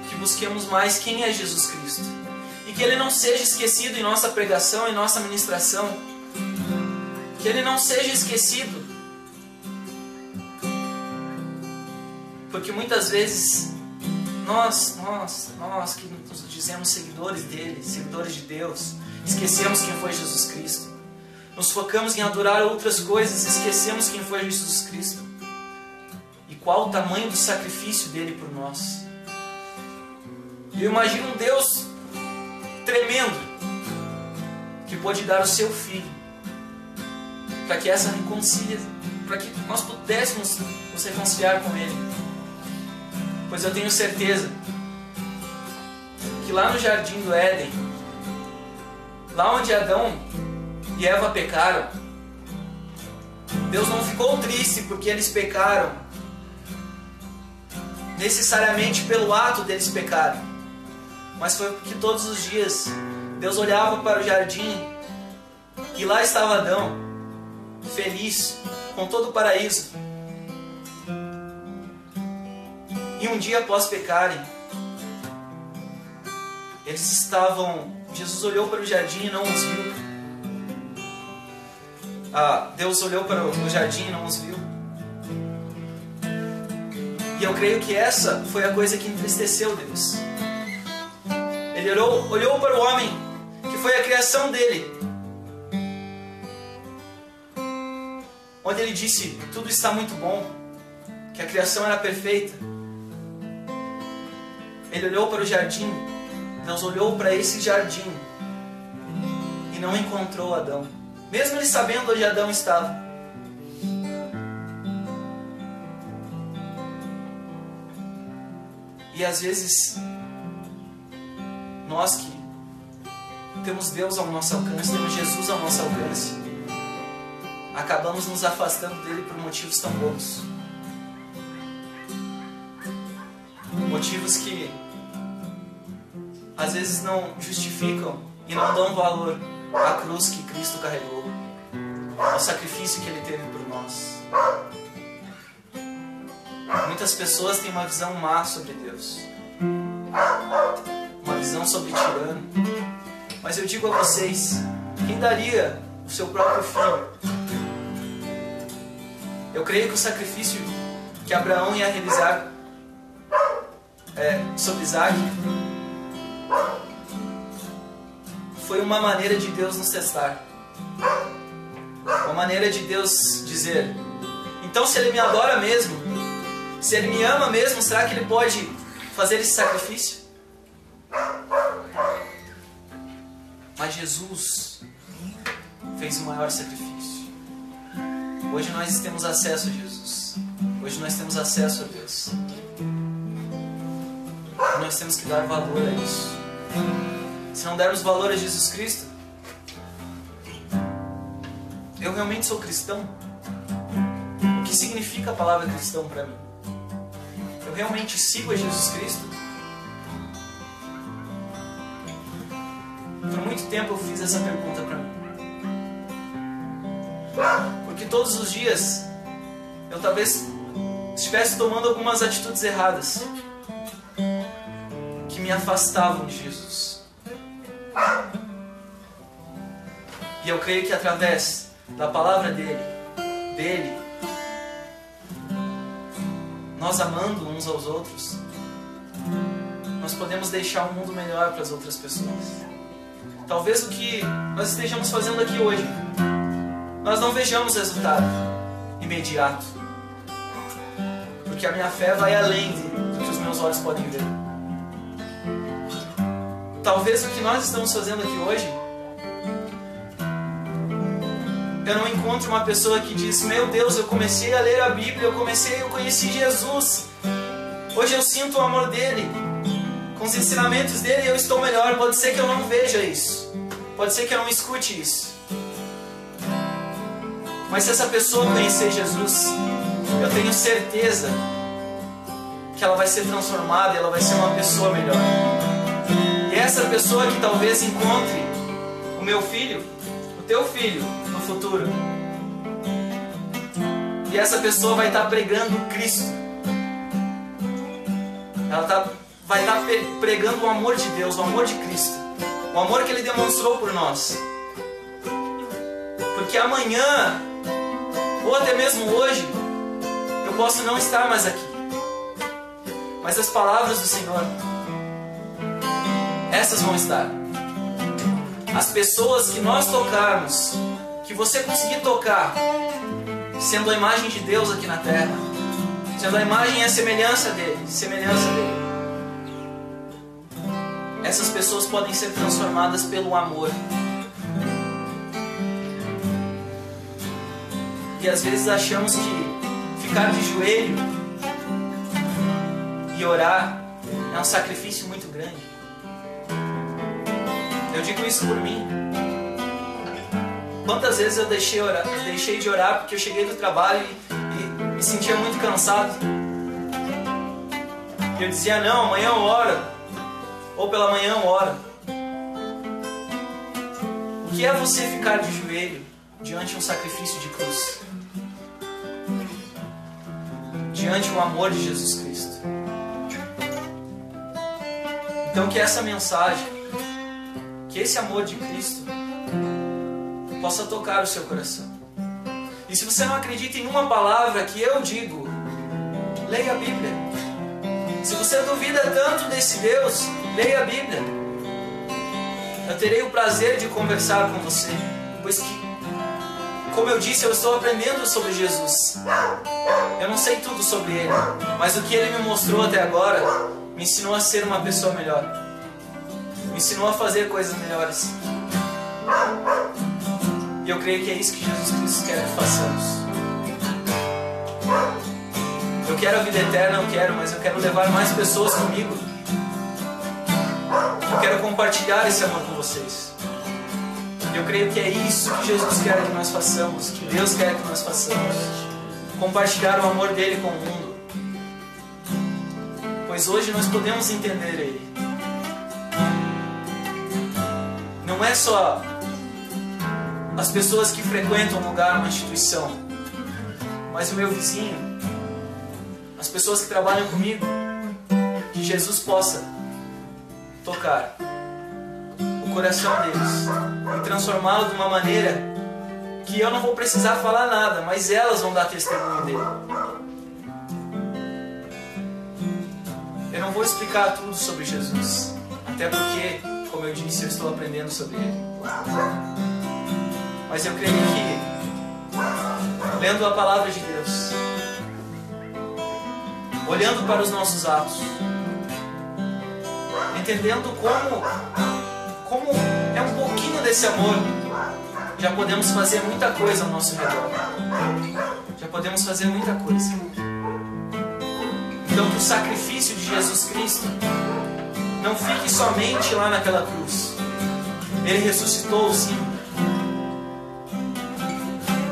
que busquemos mais quem é Jesus Cristo, e que Ele não seja esquecido em nossa pregação, em nossa ministração, que Ele não seja esquecido, porque muitas vezes nós que nos dizemos seguidores dele, seguidores de Deus, esquecemos quem foi Jesus Cristo. Nos focamos em adorar outras coisas, esquecemos quem foi Jesus Cristo e qual o tamanho do sacrifício dele por nós. Eu imagino um Deus tremendo que pôde dar o seu Filho para que para que nós pudéssemos nos reconciliar com Ele. Pois eu tenho certeza que lá no Jardim do Éden, lá onde Adão e Eva pecaram, Deus não ficou triste porque eles pecaram, necessariamente pelo ato deles pecarem, mas foi porque todos os dias Deus olhava para o jardim e lá estava Adão, feliz, com todo o paraíso. E um dia após pecarem, Jesus olhou para o jardim e não os viu. Deus olhou para o jardim e não os viu. E eu creio que essa foi a coisa que entristeceu Deus. Ele olhou para o homem, que foi a criação dele, onde ele disse: tudo está muito bom, que a criação era perfeita. Ele olhou para o jardim, Deus olhou para esse jardim e não encontrou Adão, mesmo ele sabendo onde Adão estava. E às vezes, nós que temos Deus ao nosso alcance, temos Jesus ao nosso alcance, acabamos nos afastando dele por motivos tão bobos. Motivos que às vezes não justificam e não dão valor à cruz que Cristo carregou, ao sacrifício que Ele teve por nós. Muitas pessoas têm uma visão má sobre Deus, uma visão sobre tirano. Mas eu digo a vocês, quem daria o seu próprio filho? Eu creio que o sacrifício que Abraão ia realizar sobre Isaac foi uma maneira de Deus nos testar, uma maneira de Deus dizer: então, se Ele me adora mesmo, se Ele me ama mesmo, será que Ele pode fazer esse sacrifício? Mas Jesus fez o maior sacrifício. Hoje nós temos acesso a Jesus. Hoje nós temos acesso a Deus. E nós temos que dar valor a isso. Se não dermos valor a Jesus Cristo, eu realmente sou cristão? O que significa a palavra cristão para mim? Eu realmente sigo a Jesus Cristo? Por muito tempo eu fiz essa pergunta para mim. Porque todos os dias eu talvez estivesse tomando algumas atitudes erradas que me afastavam de Jesus. E eu creio que através da palavra dele, nós amando uns aos outros, nós podemos deixar um mundo melhor para as outras pessoas. Talvez o que nós estejamos fazendo aqui hoje, nós não vejamos resultado imediato, porque a minha fé vai além do que os meus olhos podem ver. Talvez o que nós estamos fazendo aqui hoje eu não encontro uma pessoa que diz: meu Deus, eu comecei a ler a Bíblia, eu conheci Jesus, hoje eu sinto o amor dele, com os ensinamentos dele eu estou melhor. Pode ser que eu não veja isso, pode ser que eu não escute isso, mas se essa pessoa conhecer Jesus, eu tenho certeza que ela vai ser transformada e ela vai ser uma pessoa melhor. E essa pessoa que talvez encontre o meu filho, o teu filho no futuro, e essa pessoa vai estar pregando Cristo, ela vai estar pregando o amor de Deus, o amor de Cristo, o amor que Ele demonstrou por nós. Porque amanhã, ou até mesmo hoje, eu posso não estar mais aqui, mas as palavras do Senhor, essas vão estar. As pessoas que nós tocarmos, que você conseguir tocar, sendo a imagem de Deus aqui na terra, sendo a imagem e a semelhança dele, essas pessoas podem ser transformadas pelo amor. E às vezes achamos que ficar de joelho e orar é um sacrifício muito grande. Eu digo isso por mim. Quantas vezes eu deixei de orar porque eu cheguei do trabalho e me sentia muito cansado. E eu dizia: não, amanhã eu oro, ou pela manhã eu oro. O que é você ficar de joelho diante de um sacrifício de cruz? Diante do amor de Jesus Cristo. Então que essa mensagem, que esse amor de Cristo possa tocar o seu coração. E se você não acredita em uma palavra que eu digo, leia a Bíblia. Se você duvida tanto desse Deus, leia a Bíblia. Eu terei o prazer de conversar com você, pois que, como eu disse, eu estou aprendendo sobre Jesus. Eu não sei tudo sobre Ele, mas o que Ele me mostrou até agora me ensinou a ser uma pessoa melhor, me ensinou a fazer coisas melhores. E eu creio que é isso que Jesus Cristo quer que façamos. Eu quero a vida eterna, mas eu quero levar mais pessoas comigo. Eu quero compartilhar esse amor com vocês. Eu creio que é isso que Jesus quer que nós façamos, que Deus quer que nós façamos. Compartilhar o amor dele com o mundo. Pois hoje nós podemos entender Ele. Não é só as pessoas que frequentam um lugar, uma instituição, mas o meu vizinho, as pessoas que trabalham comigo, que Jesus possa tocar o coração deles e transformá-lo de uma maneira que eu não vou precisar falar nada, mas elas vão dar testemunho dele. Eu não vou explicar tudo sobre Jesus, até porque, como eu disse, eu estou aprendendo sobre Ele. Mas eu creio que, lendo a palavra de Deus, olhando para os nossos atos, entendendo como é um pouquinho desse amor, já podemos fazer muita coisa ao nosso redor. Já podemos fazer muita coisa. Então que o sacrifício de Jesus Cristo não fique somente lá naquela cruz. Ele ressuscitou, sim.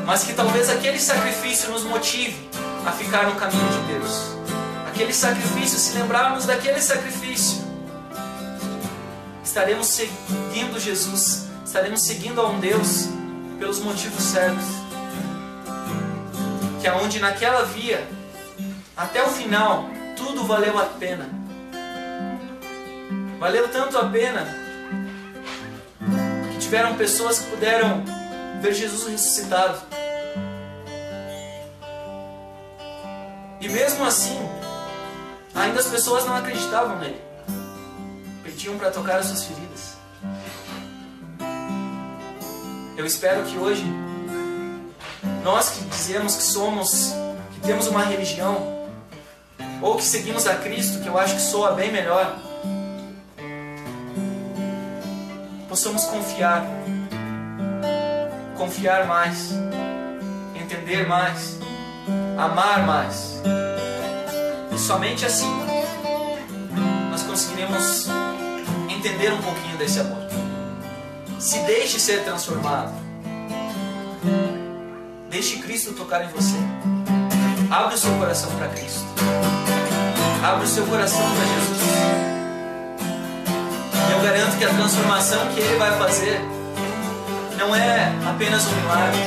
Mas que talvez aquele sacrifício nos motive a ficar no caminho de Deus. Aquele sacrifício, se lembrarmos daquele sacrifício, estaremos seguindo Jesus, estaremos seguindo a um Deus pelos motivos certos. Que aonde naquela via, até o final, tudo valeu a pena. Valeu tanto a pena que tiveram pessoas que puderam ver Jesus ressuscitado. E mesmo assim, ainda as pessoas não acreditavam nele. Pediam para tocar as suas feridas. Eu espero que hoje, nós que dizemos que somos, que temos uma religião, ou que seguimos a Cristo, que eu acho que soa bem melhor, possamos confiar confiar mais, entender mais, amar mais. E somente assim nós conseguiremos entender um pouquinho desse amor. Se deixe ser transformado. Deixe Cristo tocar em você. Abre o seu coração para Cristo. Abre o seu coração para Jesus. E eu garanto que a transformação que Ele vai fazer não é apenas um milagre.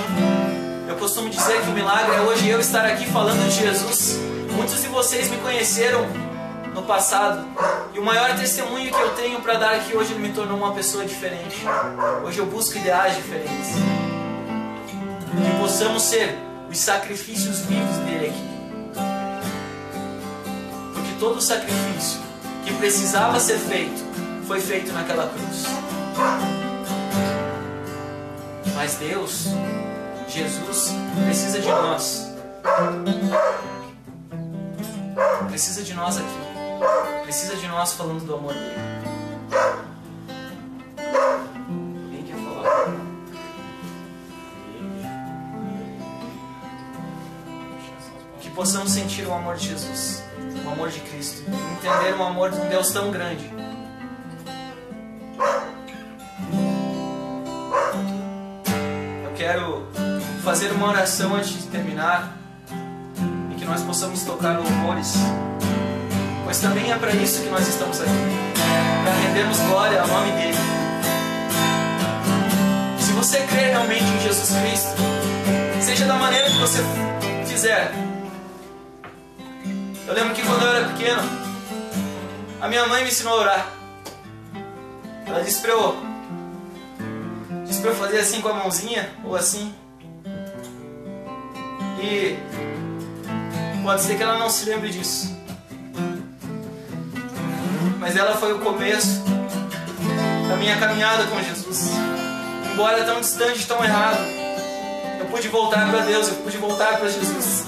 Eu costumo dizer que o milagre é hoje eu estar aqui falando de Jesus. Muitos de vocês me conheceram no passado. E o maior testemunho que eu tenho para dar aqui hoje, Ele me tornou uma pessoa diferente. Hoje eu busco ideais diferentes. Que possamos ser os sacrifícios vivos dele aqui. Porque todo o sacrifício que precisava ser feito foi feito naquela cruz. Mas Deus, Jesus, precisa de nós. Precisa de nós aqui. Precisa de nós falando do amor dele. Alguém quer falar? Que possamos sentir o amor de Jesus, o amor de Cristo, entender o amor de um Deus tão grande. Eu quero fazer uma oração antes de terminar e que nós possamos tocar louvores, pois também é para isso que nós estamos aqui, para rendermos glória ao nome dele. Se você crê realmente em Jesus Cristo, seja da maneira que você fizer. Eu lembro que quando eu era pequeno, a minha mãe me ensinou a orar. Ela disse para eu fazer assim com a mãozinha, ou assim. E pode ser que ela não se lembre disso, mas ela foi o começo da minha caminhada com Jesus. Embora tão distante, tão errado, eu pude voltar para Deus, eu pude voltar para Jesus.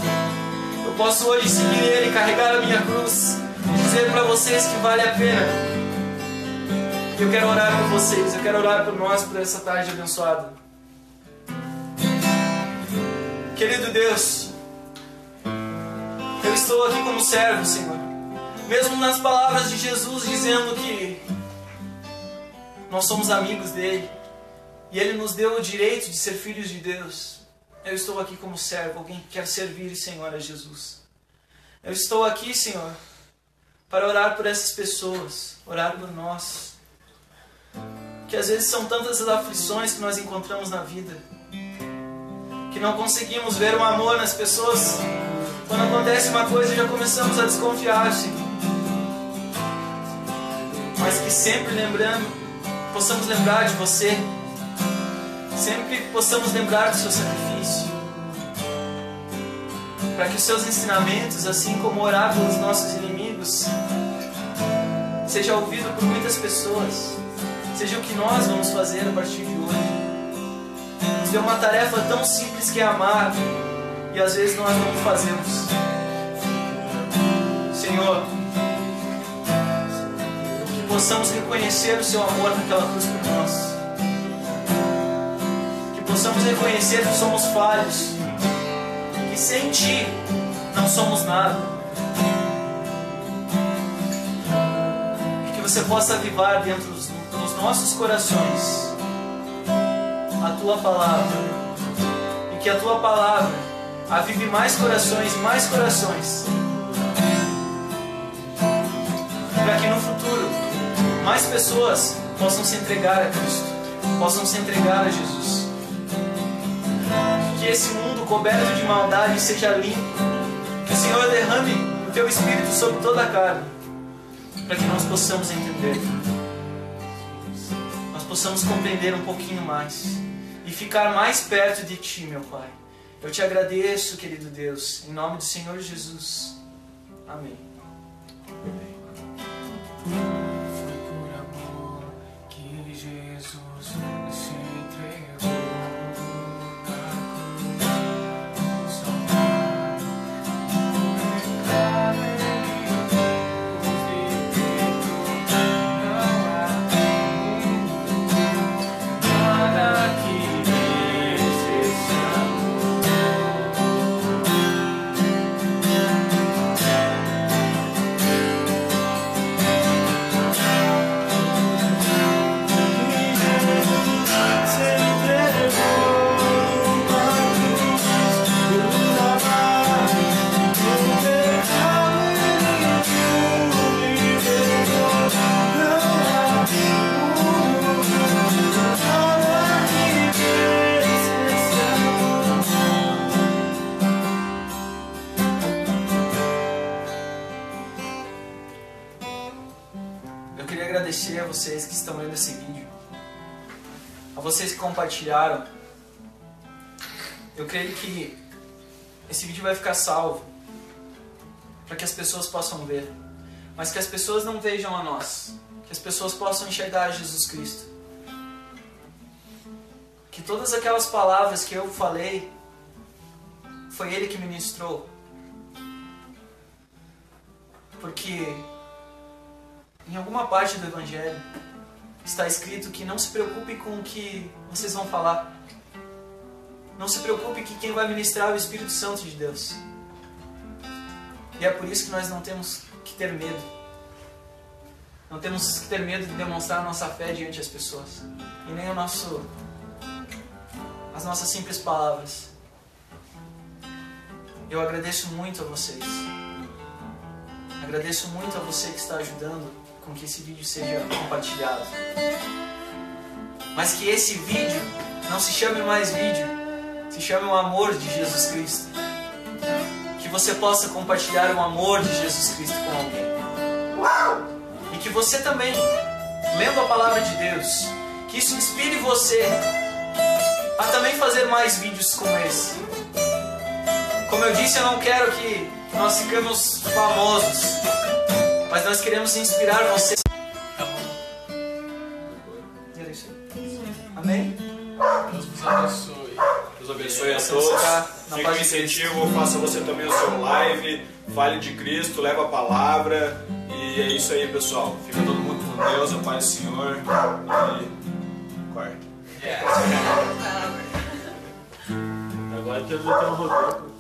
Eu posso hoje seguir Ele, carregar a minha cruz e dizer para vocês que vale a pena. Eu quero orar por vocês, eu quero orar por nós, por essa tarde abençoada. Querido Deus, eu estou aqui como servo, Senhor. Mesmo nas palavras de Jesus dizendo que nós somos amigos dele e ele nos deu o direito de ser filhos de Deus, eu estou aqui como servo, alguém que quer servir, Senhor, a Jesus. Eu estou aqui, Senhor, para orar por essas pessoas, orar por nós, que às vezes são tantas as aflições que nós encontramos na vida, que não conseguimos ver o amor nas pessoas. Quando acontece uma coisa já começamos a desconfiar, Senhor. Mas que sempre possamos lembrar de você, sempre possamos lembrar do seu sacrifício, para que os seus ensinamentos, assim como orar pelos nossos inimigos, seja ouvido por muitas pessoas, seja o que nós vamos fazer a partir de hoje. Nos deu uma tarefa tão simples que é amar, e às vezes nós não fazemos. Senhor, que possamos reconhecer o seu amor naquela cruz por nós, que possamos reconhecer que somos falhos, que sem Ti não somos nada, e que você possa avivar dentro dos nossos corações a Tua Palavra, e que a Tua Palavra avive mais corações, para que no futuro mais pessoas possam se entregar a Cristo, possam se entregar a Jesus. Que esse mundo coberto de maldade seja limpo, que o Senhor derrame o Teu Espírito sobre toda a carne, para que nós possamos entender, nós possamos compreender um pouquinho mais e ficar mais perto de Ti, meu Pai. Eu Te agradeço, querido Deus, em nome do Senhor Jesus. Amém. Foi por amor que Jesus se entregou na cruz. Salvar o pecado em Deus, não há nada que a vocês que estão vendo esse vídeo, a vocês que compartilharam. Eu creio que esse vídeo vai ficar salvo para que as pessoas possam ver, mas que as pessoas não vejam a nós, que as pessoas possam enxergar Jesus Cristo. Que todas aquelas palavras que eu falei, foi Ele que ministrou. Porque em alguma parte do Evangelho está escrito que não se preocupe com o que vocês vão falar. Não se preocupe que quem vai ministrar é o Espírito Santo de Deus. E é por isso que nós não temos que ter medo. Não temos que ter medo de demonstrar a nossa fé diante das pessoas. E nem as nossas simples palavras. Eu agradeço muito a vocês. Agradeço muito a você que está ajudando com que esse vídeo seja compartilhado. Mas que esse vídeo não se chame mais vídeo, se chame o amor de Jesus Cristo. Que você possa compartilhar o amor de Jesus Cristo com alguém. E que você também, lendo a palavra de Deus, que isso inspire você a também fazer mais vídeos como esse. Como eu disse, eu não quero que nós ficamos famosos, mas nós queremos inspirar você. Amém? Deus vos abençoe. Deus abençoe a todos. Fica um incentivo, faça você também o seu live, fale de Cristo, leva a palavra. E é isso aí, pessoal. Fica todo mundo com Deus, a paz do Senhor. E corta. Yeah. Agora temos que ter um roteiro.